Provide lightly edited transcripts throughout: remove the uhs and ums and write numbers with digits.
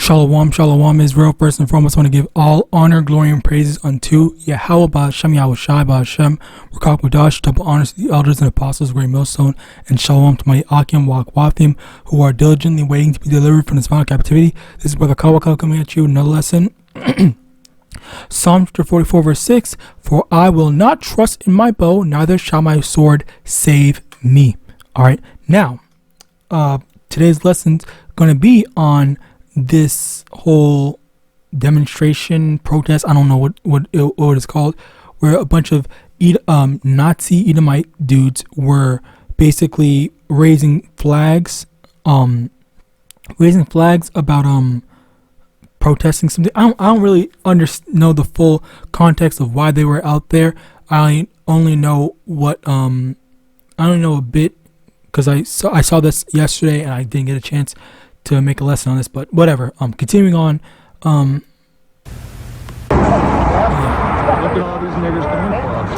Shalom, shalom, Israel. First and foremost, I want to give all honor, glory, and praises unto YAHAWAH, YAHAWASHI, Rakak, double honors to the elders and apostles, great millstone, and shalom to my YAHAWAH who are diligently waiting to be delivered from this final captivity. This is Brother Kawaka coming at you, another lesson. Psalm 44 verse 6, for I will not trust in my bow, neither shall my sword save me. Alright, now, today's lesson's going to be on this whole demonstration, protest, I don't know what it's called, where a bunch of Nazi Edomite dudes were basically raising flags about protesting something. I don't really know the full context of why they were out there. I only know a bit because I saw this yesterday and I didn't get a chance to make a lesson on this, but whatever. Continuing on. Yeah. Look at all these niggers coming for us.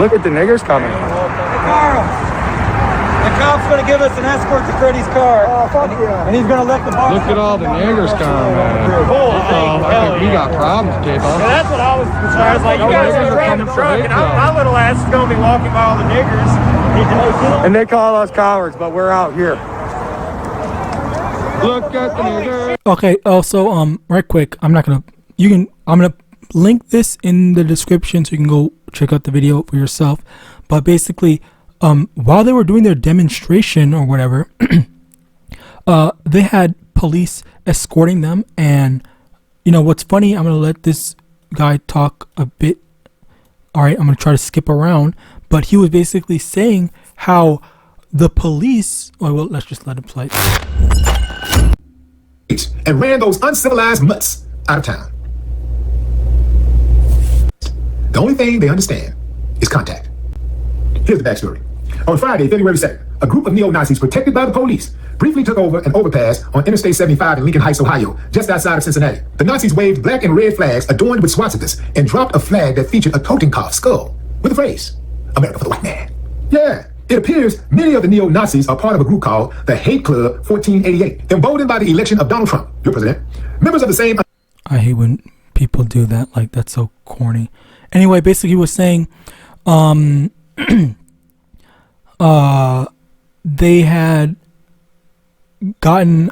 Look at the niggers coming. Carl, the cop's going to give us an escort to Freddie's car. Oh, fuck yeah. And he's going to let the boss. Look at all the niggers coming, man. I think we got problems, J-Bo. Yeah, that's what I was like, you guys are driving the truck, and my little ass is going to be walking by all the niggers. And they call us cowards, but we're out here. Look at the niggers. Okay, also, right quick, I'm gonna link this in the description so you can go check out the video for yourself. But basically, while they were doing their demonstration or whatever, they had police escorting them. And you know what's funny? I'm gonna let this guy talk a bit. All right, I'm gonna try to skip around, but he was basically saying how the police. Oh, well, let's just let it play. And ran those uncivilized mutts out of town. The only thing they understand is contact. Here's the backstory. On Friday, February 2nd, a group of neo-Nazis protected by the police briefly took over an overpass on Interstate 75 in Lincoln Heights, Ohio, just outside of Cincinnati. The Nazis waved black and red flags adorned with swastikas and dropped a flag that featured a Totenkopf skull with the phrase, America for the white man. Yeah. It appears many of the neo-Nazis are part of a group called the Hate Club 1488, emboldened by the election of Donald Trump, your president. Members of the same... I hate when people do that. Like, that's so corny. Anyway, basically he was saying they had gotten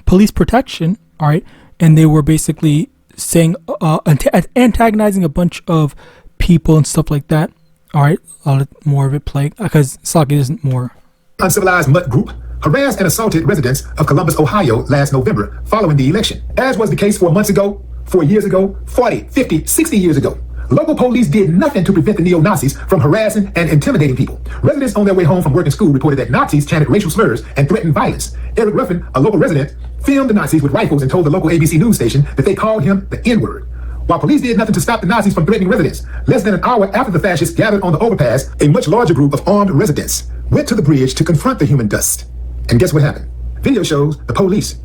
police protection, all right, and they were basically saying antagonizing a bunch of people and stuff like that. All right, I'll let more of it play because Saki isn't more. Uncivilized mutt group harassed and assaulted residents of Columbus, Ohio last November following the election, as was the case 4 months ago, 4 years ago, 40, 50, 60 years ago. Local police did nothing to prevent the neo-Nazis from harassing and intimidating people. Residents on their way home from work and school reported that Nazis chanted racial slurs and threatened violence. Eric Ruffin, a local resident, filmed the Nazis with rifles and told the local ABC news station that they called him the N-word. While police did nothing to stop the Nazis from threatening residents, less than an hour after the fascists gathered on the overpass, a much larger group of armed residents went to the bridge to confront the human dust. And guess what happened? Video shows the police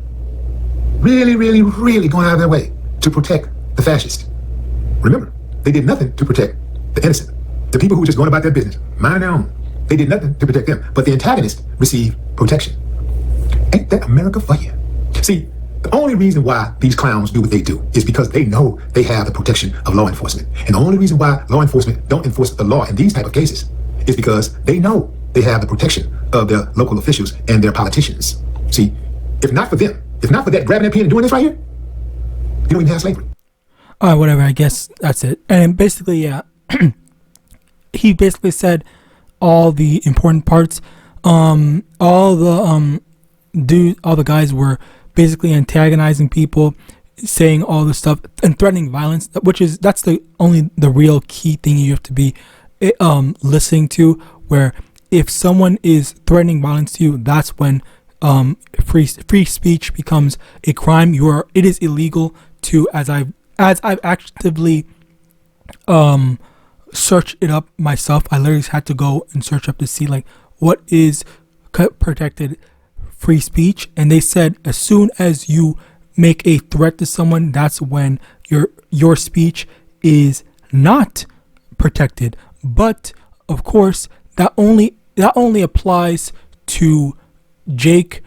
really going out of their way to protect the fascists. Remember, they did nothing to protect the innocent, the people who were just going about their business, minding their own. They did nothing to protect them, but the antagonists received protection. Ain't that America for you? See, the only reason why these clowns do what they do is because they know they have the protection of law enforcement. And the only reason why law enforcement don't enforce the law in these type of cases is because they know they have the protection of their local officials and their politicians. See, if not for them, if not for that grabbing that pen and doing this right here, you don't even have slavery. All right, whatever, I guess that's it. And basically, yeah, he basically said all the important parts. All the guys were basically antagonizing people, saying all this stuff and threatening violence, that's the real key thing you have to be listening to, where if someone is threatening violence to you, that's when free speech becomes a crime. It is illegal to, as I've actively searched it up myself. I literally had to go and search up to see like what is protected free speech, and they said as soon as you make a threat to someone, that's when your speech is not protected. But of course, that only applies to Jake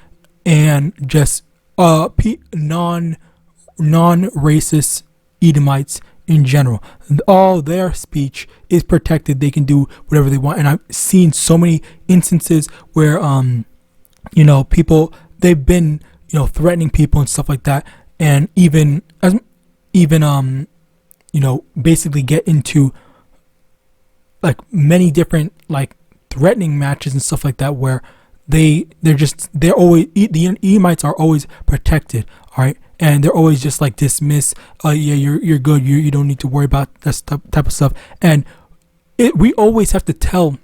and just non-racist Edomites in general. All their speech is protected. They can do whatever they want. And I've seen so many instances where, people, they've been, threatening people and stuff like that. And basically get into like many different like threatening matches and stuff like that where they're always, the Edomites are always protected, all right, and they're always just like dismiss, you're good, you don't need to worry about that type of stuff. And we always have to tell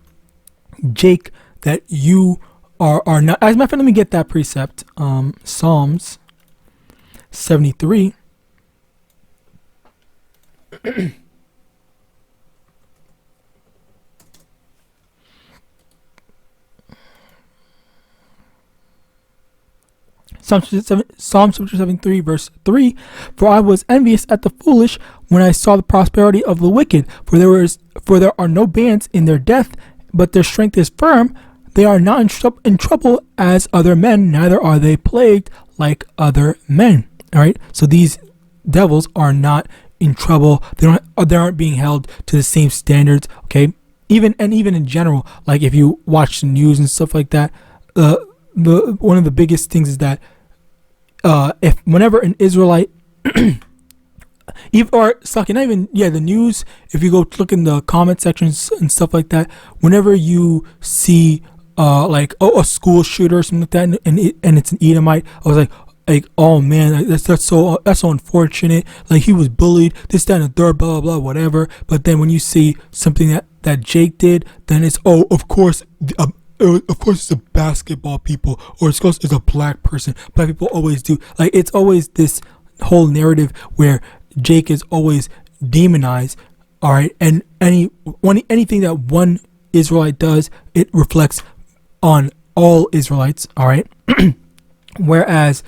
Jake that you are not. As a matter of fact, let me get that precept. Psalms 73. Psalm 73 verse 3, for I was envious at the foolish when I saw the prosperity of the wicked, for there are no bands in their death, but their strength is firm. They are not in trouble as other men, neither are they plagued like other men. All right, so these devils are not in trouble. They aren't being held to the same standards. Okay, even in general, like if you watch the news and stuff like that, one of the biggest things is that if whenever an Israelite the news, if you go look in the comment sections and stuff like that, whenever you see a school shooter or something like that, and it's an Edomite, I was like, oh man, that's so unfortunate. Like he was bullied, this, that, and the third, blah blah blah, whatever. But then when you see something that Jake did, then it's of course it's a basketball people, or it's a black person. Black people always do. Like it's always this whole narrative where Jake is always demonized. All right, and anything that one Israelite does, it reflects on all Israelites. All right, whereas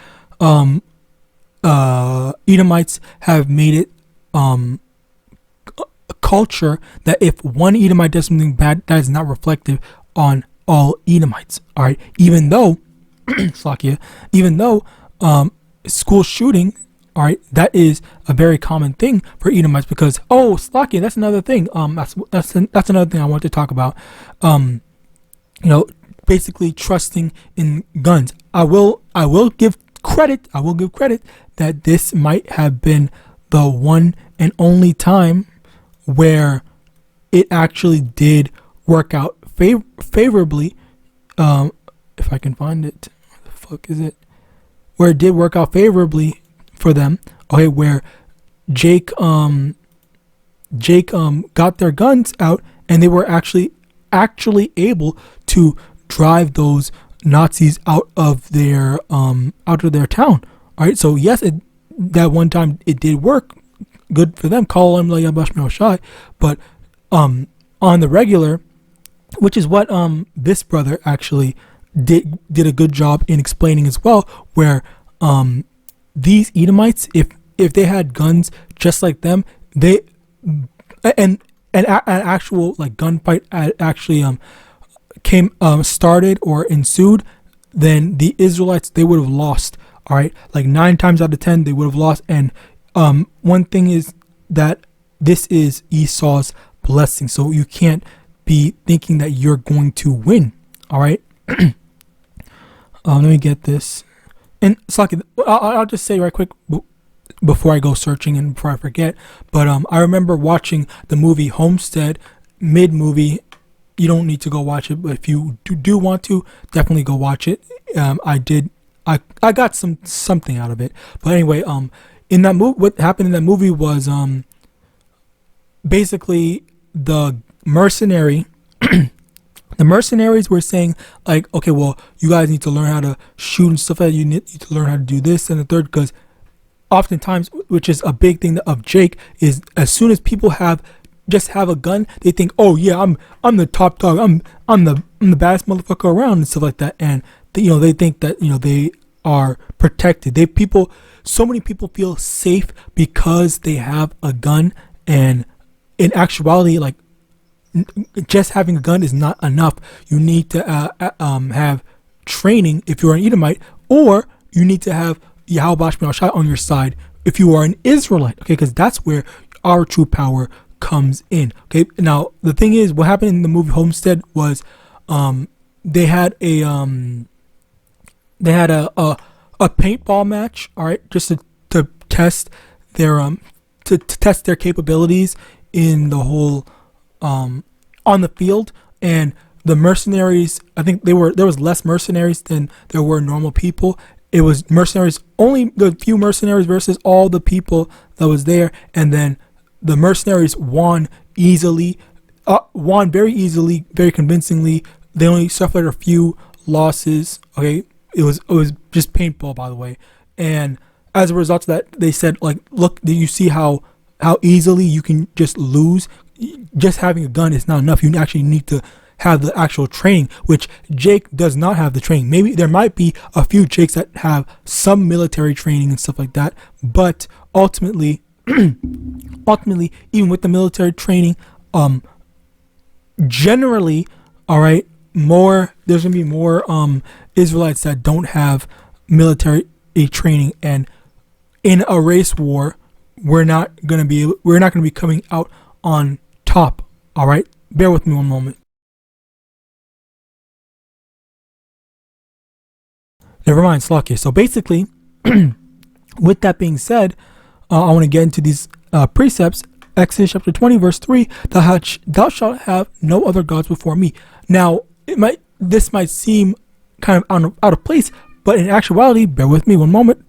Edomites have made it a culture that if one Edomite does something bad, that is not reflective on all Edomites. All right, even though school shooting, all right, that is a very common thing for Edomites, because Slakia, that's another thing. That's another thing I want to talk about. Basically trusting in guns. I will give credit that this might have been the one and only time where it actually did work out favorably. If I can find it, where the fuck is it? Where it did work out favorably for them. Okay, where Jake got their guns out, and they were actually able to drive those Nazis out of their town. All right, so yes, that one time it did work, good for them. Call them LAWAYA, but on the regular, which is what this brother actually did a good job in explaining as well, where these Edomites, if they had guns just like them, they an actual like gunfight actually started or ensued, then the Israelites, they would have lost. All right, like 9 times out of 10 they would have lost. And one thing is that this is Esau's blessing, so you can't be thinking that you're going to win. All right. Let me get this. And Slaki, I'll just say right quick before I go searching and before I forget, but I remember watching the movie Homestead mid-movie. You don't need to go watch it, but if you do want to, definitely go watch it. I got something out of it. But anyway, in that movie, what happened in that movie was basically the mercenaries were saying like, okay, well, you guys need to learn how to shoot and stuff like that. You need to learn how to do this and the third, because oftentimes, which is a big thing of Jake, is as soon as people have a gun, they think, oh yeah, I'm the top dog, I'm the baddest motherfucker around and stuff like that, and they think that they are protected. So many people feel safe because they have a gun, and in actuality, like, just having a gun is not enough. You need to have training if you're an Edomite, or you need to have YAHAWASHI on your side if you are an Israelite, okay, because that's where our true power comes in. Okay, now the thing is, what happened in the movie Homestead was they had a paintball match, all right, just to test their to test their capabilities in the whole on the field. And the mercenaries, I think there was less mercenaries than there were normal people. It was mercenaries, only the few mercenaries versus all the people that was there, and then the mercenaries won easily, won very easily, very convincingly. They only suffered a few losses. Okay, it was just paintball, by the way. And as a result of that, they said, like, look, do you see how easily you can just lose? Just having a gun is not enough. You actually need to have the actual training, which Jake does not have the training. Maybe there might be a few Jakes that have some military training and stuff like that, but ultimately, even with the military training, generally, all right, there's gonna be more Israelites that don't have military training, and in a race war, we're not gonna be coming out on top. All right, bear with me one moment. Never mind, Slakia. So basically, with that being said, I want to get into these precepts. Exodus chapter 20, verse 3, thou shalt have no other gods before me. Now, this might seem kind of out of place, but in actuality, bear with me one moment.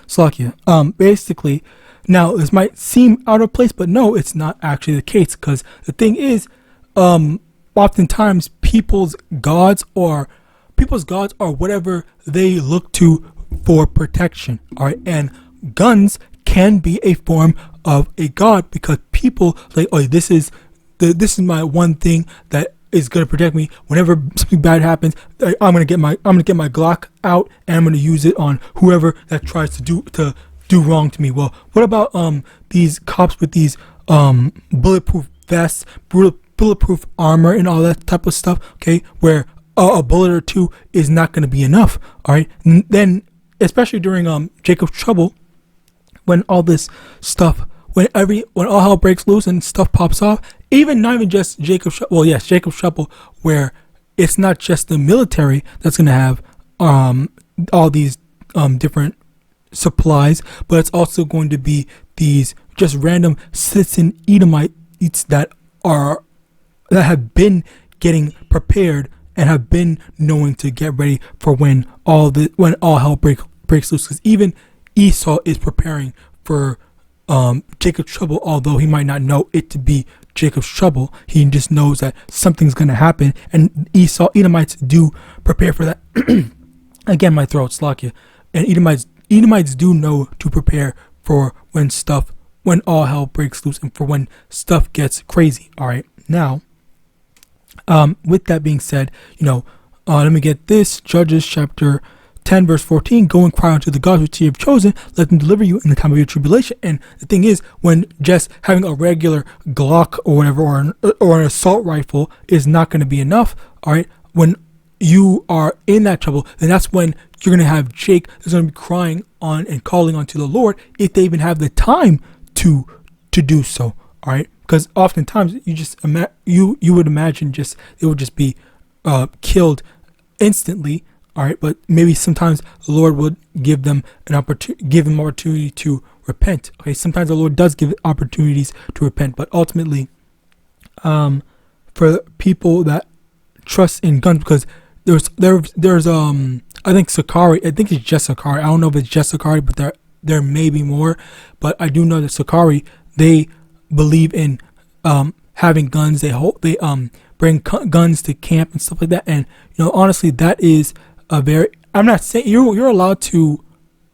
Slakia. Basically, now this might seem out of place, but no, it's not actually the case, because the thing is, oftentimes people's gods are whatever they look to for protection. All right, and guns can be a form of a god, because people like, oh, this is my one thing that is gonna protect me whenever something bad happens. I'm gonna get my Glock out, and I'm gonna use it on whoever that tries to do wrong to me. Well, what about these cops with these bulletproof vests, bulletproof armor, and all that type of stuff? Okay, where a bullet or two is not gonna be enough. All right, then especially during Jacob's trouble, when all this stuff, when all hell breaks loose and stuff pops off. Not even just Jacob's trouble. Well, yes, Jacob's trouble, where it's not just the military that's going to have all these different supplies, but it's also going to be these just random citizen Edomites that have been getting prepared and have been knowing to get ready for when all hell breaks loose. Because even Esau is preparing for Jacob's trouble, although he might not know it to be Jacob's trouble. He just knows that something's going to happen, and Edomites do prepare for that. Again, my throat's Slakia. And Edomites do know to prepare for when all hell breaks loose, and for when stuff gets crazy. All right, now, with that being said, let me get this. Judges chapter 10 verse 14, go and cry unto the gods which ye have chosen, let them deliver you in the time of your tribulation. And the thing is, when just having a regular Glock or whatever, or an assault rifle is not going to be enough, all right, when you are in that trouble, then that's when you're going to have Jake that's going to be crying on and calling onto the Lord, if they even have the time to do so. All right, because oftentimes you just you would imagine it would just be killed instantly. All right, but maybe sometimes the Lord would give them opportunity to repent. Okay, sometimes the Lord does give opportunities to repent, but ultimately, for people that trust in guns, because there's I think Sakari, I think it's just Sakari. I don't know if it's just Sakari, but there may be more. But I do know that Sakari, they believe in having guns. They bring guns to camp and stuff like that. And honestly, that is I'm not saying you're allowed to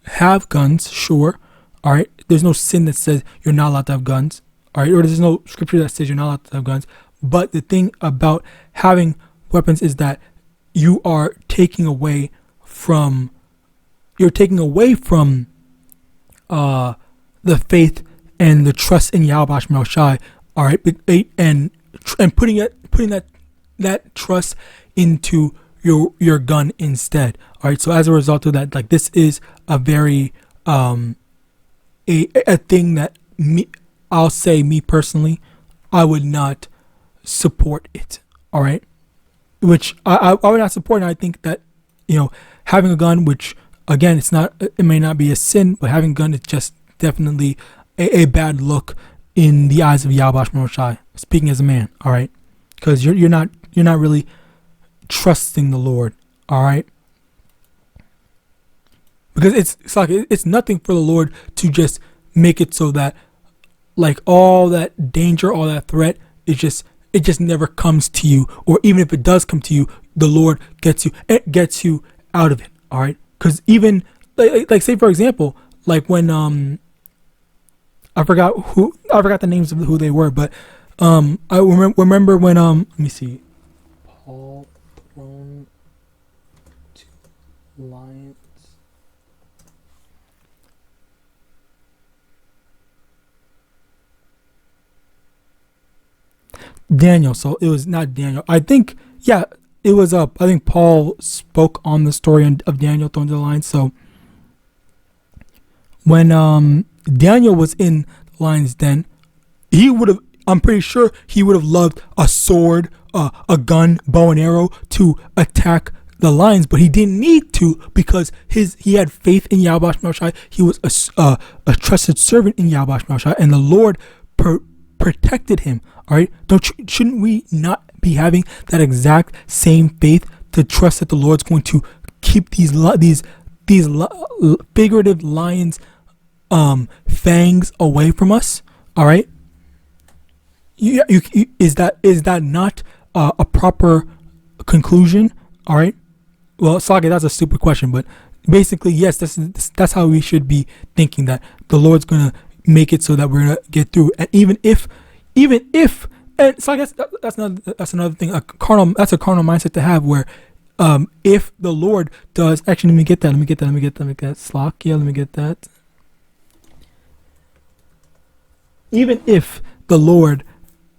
have guns, sure. All right, there's no sin that says you're not allowed to have guns. All right, or there's no scripture that says you're not allowed to have guns. But the thing about having weapons is that you are taking away from you're taking away from the faith and the trust in Yahawadah, all right, and putting that trust into your gun instead. All right, so as a result of that, like, this is a very a thing that I'll say, me personally, I would not support it. All right, which I would not support, and I think that, having a gun, which again, it may not be a sin, but having a gun is just definitely a bad look in the eyes of Yahawadah, speaking as a man. All right, because you're not really trusting the Lord. All right, because it's nothing for the Lord to just make it so that, like, all that danger, all that threat, it just never comes to you, or even if it does come to you, the Lord gets you out of it. All right, because even like say for example, like when I forgot the names of who they were, but I remember when let me see, Paul thrown to lions. Daniel. So it was not Daniel. I think, yeah, it was I think Paul spoke on the story of Daniel thrown to the lions. So when Daniel was in the lion's den, I'm pretty sure he would have loved a sword, a gun, bow and arrow to attack the lions, but he didn't need to, because he had faith in Yahawadah. He was a trusted servant in Yahawadah, and the Lord protected him. All right, shouldn't we not be having that exact same faith to trust that the Lord's going to keep these figurative lions fangs away from us? All right, is that not a proper conclusion? All right, well, Sage, that's a stupid question, but basically, yes, that's how we should be thinking, that the Lord's gonna make it so that we're gonna get through. And even if, and so I guess that's another thing. That's a carnal mindset to have, where if the Lord does, actually, let me get that. Slakia, let me get that. Even if the Lord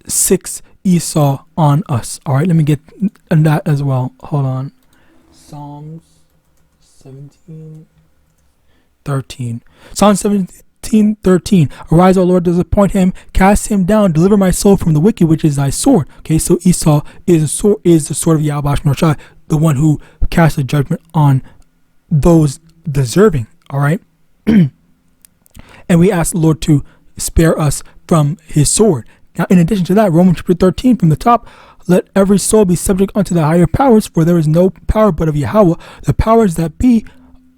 sicks Esau on us, all right, let me get that as well. Hold on. Psalms 17:13. Psalm 17:13. Arise, O Lord, disappoint him, cast him down, deliver my soul from the wicked, which is thy sword. Okay, so Esau is the sword of Yahawadah, the one who casts a judgment on those deserving. All right, and we ask the Lord to spare us from his sword. Now, in addition to that, Romans chapter 13 from the top, let every soul be subject unto the higher powers, for there is no power but of Yahawadah. The powers that be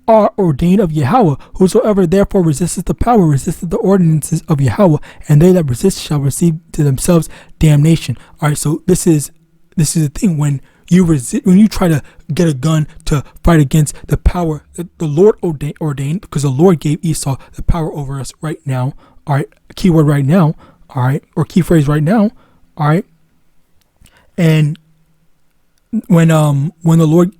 are ordained of Yahawadah. Whosoever therefore resisteth the power resisteth the ordinances of Yahawadah, and they that resist shall receive to themselves damnation. All right, so this is the thing. When you resist, when you try to get a gun to fight against the power that the Lord ordained, because the Lord gave Esau the power over us right now. All right, keyword right now. All right, or key phrase right now. All right, and when the Lord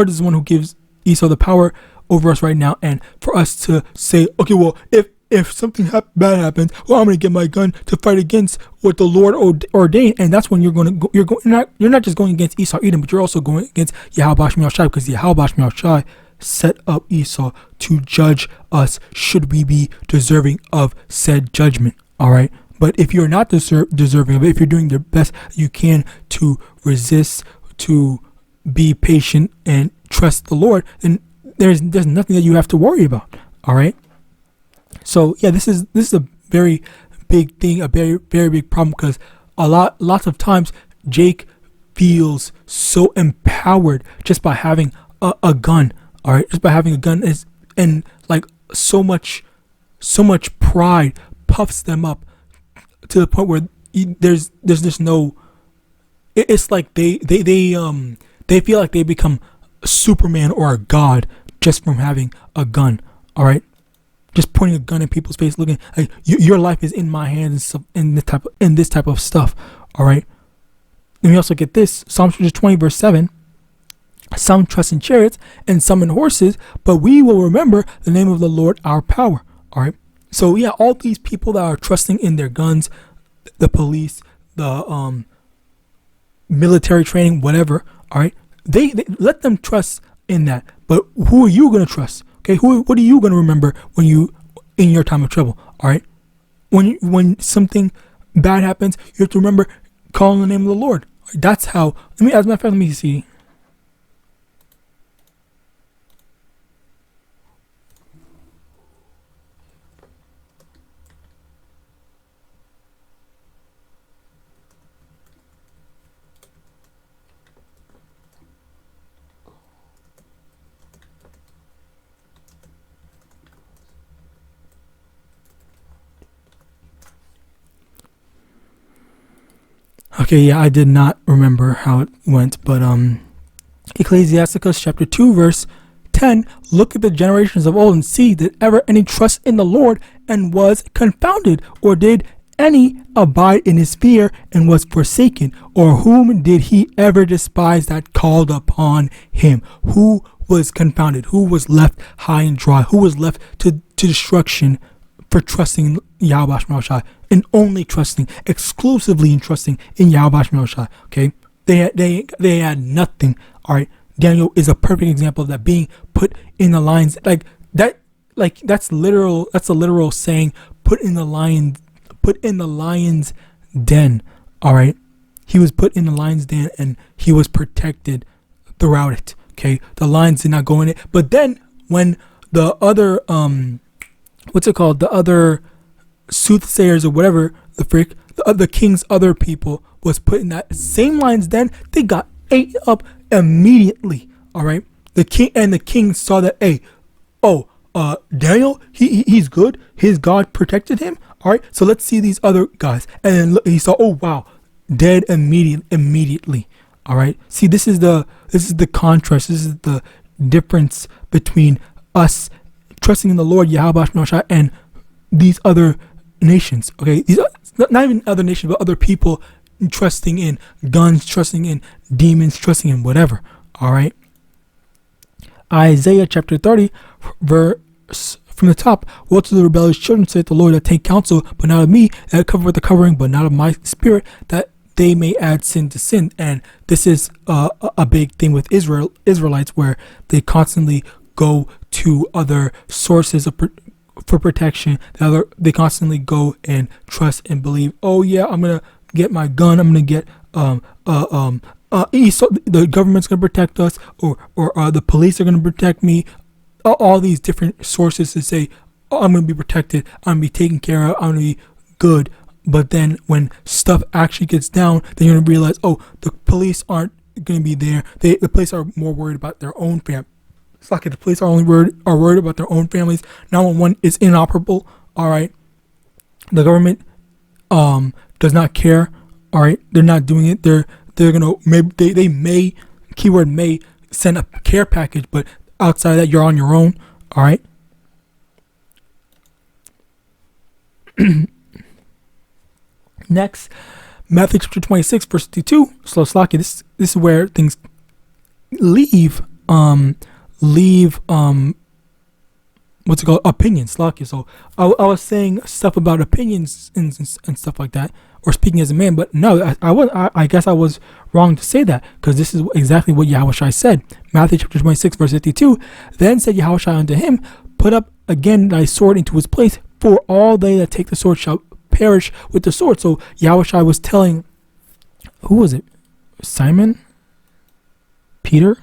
is the one who gives Esau the power over us right now, and for us to say, okay, well, if something bad happens, well, I'm going to get my gun to fight against what the Lord ordained, and that's when you're not just going against Esau Edom, but you're also going against Yahawadah, because Yahawadah set up Esau to judge us should we be deserving of said judgment. All right, but if you're not deserving of it, if you're doing the best you can to resist, to be patient and trust the Lord, then there's nothing that you have to worry about. All right. So yeah, this is a very big thing, a very, very big problem, because lots of times Jake feels so empowered just by having a gun. All right, just by having a gun and like so much pride puffs them up to the point where there's just no. It's like they feel like they become Superman or a god just from having a gun. All right, just pointing a gun in people's face, looking like your life is in my hands, and this type of stuff. All right. Let me also get this. Psalms 20 verse 7. Some trust in chariots and some in horses, but we will remember the name of the Lord our power. All right. So yeah, all these people that are trusting in their guns, the police, the military training, whatever. All right. They let them trust in that. But who are you going to trust? Okay. What are you going to remember when you in your time of trouble? All right. When something bad happens, you have to remember calling the name of the Lord. That's how. As a matter of fact, let me see. Okay, yeah, I did not remember how it went, but Ecclesiasticus chapter 2 verse 10, look at the generations of old and see, did ever any trust in the Lord and was confounded, or did any abide in his fear and was forsaken, or whom did he ever despise that called upon him? Who was confounded? Who was left high and dry? Who was left to destruction for trusting Yahawadah and only trusting, exclusively trusting in Yahawadah? Okay, they had nothing. All right, Daniel is a perfect example of that, being put in the lions like that. Like that's literal. That's a literal saying. Put in the lion's den. All right, he was put in the lion's den and he was protected throughout it. Okay, the lions did not go in it. But then when the other what's it called? The other soothsayers or whatever the king's other people was put in that same lion's den, they got ate up immediately. All right, the king saw that. Hey, Daniel, he's good. His God protected him. All right, so let's see these other guys. And then he saw, oh wow, dead immediately. All right, see, this is the contrast. This is the difference between us trusting in the Lord Yahawadah and these other nations. Okay, these are not even other nations, but other people trusting in guns, trusting in demons, trusting in whatever. All right. Isaiah chapter 30, verse from the top. Woe to the rebellious children, saith the Lord, that take counsel, but not of me, that cover with the covering, but not of my spirit, that they may add sin to sin. And this is a big thing with Israelites, where they constantly go to other sources for protection. They constantly go and trust and believe, oh yeah, I'm gonna get my gun, I'm gonna get the government's gonna protect us, or the police are gonna protect me. All these different sources to say, oh, I'm gonna be protected, I'm gonna be taken care of, I'm gonna be good. But then when stuff actually gets down, then you're gonna realize, oh, the police aren't gonna be there. The police are more worried about their own family. It's like the police are only worried about their own families. 911 is inoperable. All right, the government does not care. All right, they're not doing it. They're gonna they may, keyword may, send a care package, but outside of that, you're on your own. All right. Next, Matthew chapter 26 verse 52. Sloslaki. This is where things leave what's it called, opinions. Slocky. So I was saying stuff about opinions and stuff like that, or speaking as a man, but no, I guess I was wrong to say that, because this is exactly what Yahawashi said. Matthew chapter 26 verse 52. Then said Yahawashi unto him, put up again thy sword into its place, for all they that take the sword shall perish with the sword. So Yahawashi was telling, who was it? Simon? Peter?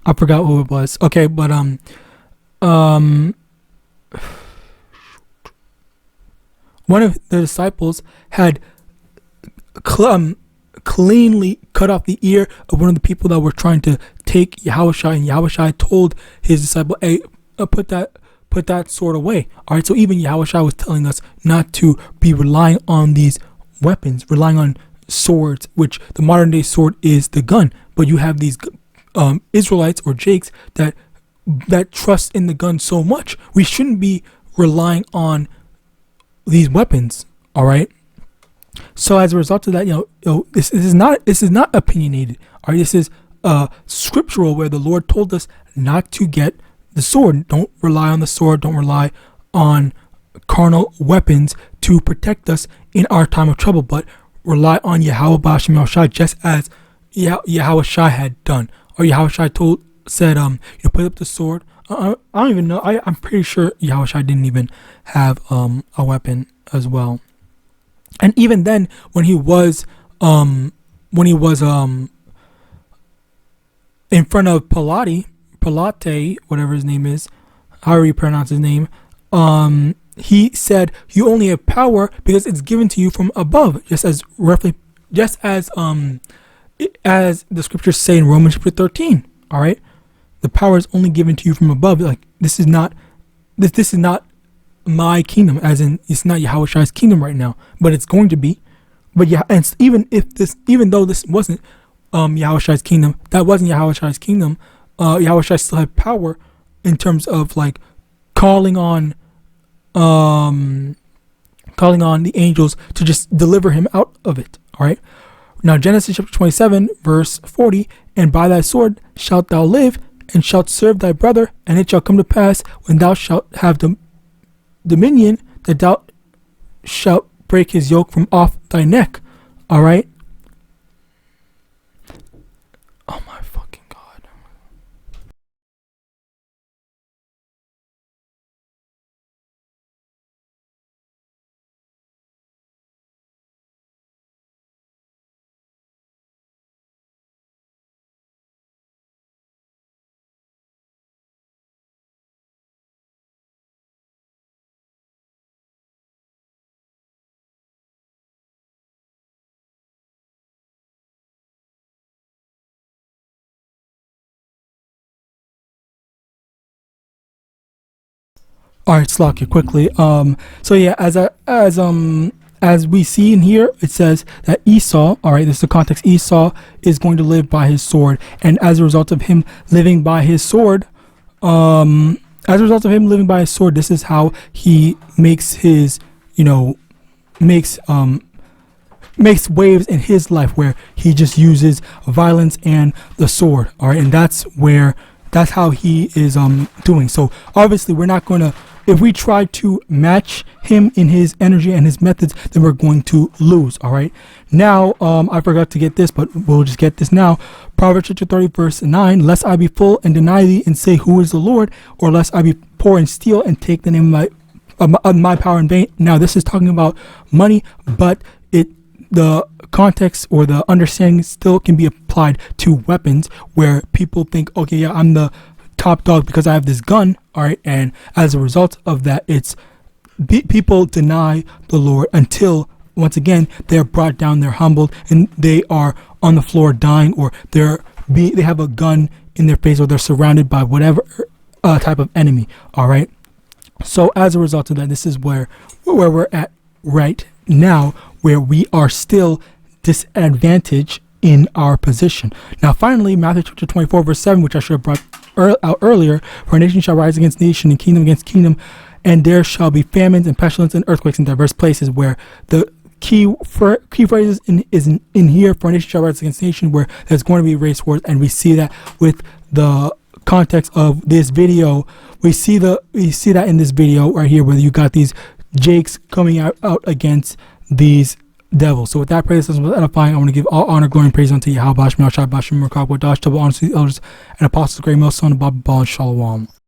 I forgot who it was. Okay, but one of the disciples had cleanly cut off the ear of one of the people that were trying to take Yahawashi, and Yahawashi told his disciple, hey, put that sword away. All right, so even Yahawashi was telling us not to be relying on these weapons, relying on swords, which the modern day sword is the gun. But you have these Israelites or Jakes that trust in the gun so much. We shouldn't be relying on these weapons. All right. So as a result of that, this is not opinionated. All right, this is scriptural, where the Lord told us not to get the sword. Don't rely on the sword. Don't rely on carnal weapons to protect us in our time of trouble, but rely on YAHAWAH, just as YAHAWASHI had done. Or YAHAWASHI said, put up the sword. I don't even know. I'm pretty sure YAHAWASHI didn't even have a weapon as well. And even then, when he was in front of Pilate, whatever his name is, however you pronounce his name, he said, "You only have power because it's given to you from above," just as the scriptures say in Romans chapter 13. All right, the power is only given to you from above. Like, this is not my kingdom, as in it's not Yahawashai's kingdom right now, but it's going to be. But yeah, and even though this wasn't Yahawashai's kingdom, that wasn't Yahawashai's kingdom. Yahawashai still had power in terms of like calling on the angels to just deliver him out of it. All right. Now Genesis chapter 27 verse 40, and by thy sword shalt thou live, and shalt serve thy brother, and it shall come to pass when thou shalt have dominion that thou shalt break his yoke from off thy neck. All right. Oh my fucking God. All right, Slakia, quickly. So yeah, as we see in here, it says that Esau, all right, this is the context, Esau is going to live by his sword, and as a result of him living by his sword, this is how he makes his, makes waves in his life, where he just uses violence and the sword. All right, and that's how he is doing. So obviously we're not going to, if we try to match him in his energy and his methods, then we're going to lose. All right. Now, I forgot to get this, but we'll just get this now. Proverbs chapter 30 verse 9, lest I be full and deny thee and say, who is the Lord? Or lest I be poor and steal and take the name of my power in vain. Now, this is talking about money, but the context or the understanding still can be applied to weapons, where people think, okay, yeah, I'm the top dog because I have this gun. All right. And as a result of that, it's people deny the Lord until once again they're brought down, they're humbled, and they are on the floor dying, or they have a gun in their face, or they're surrounded by whatever type of enemy. All right. So as a result of that, this is where we're at right now, where we are still disadvantaged in our position. Now finally, Matthew chapter 24 verse 7, which I should have brought out earlier, for a nation shall rise against nation and kingdom against kingdom, and there shall be famines and pestilence and earthquakes in diverse places, where the key phrases is in here, for a nation shall rise against nation, where there's going to be race wars. And we see that with the context of this video. We see that in this video right here, where you got these jakes coming out against these devils. So with that, praise was edifying. I want to give all honor, glory, and praise unto Yahawah, Bashmi, Shai, Bashmi, Merkab, Wadash, double honor to the elders and apostles, great millstone, Baba, and Shalom.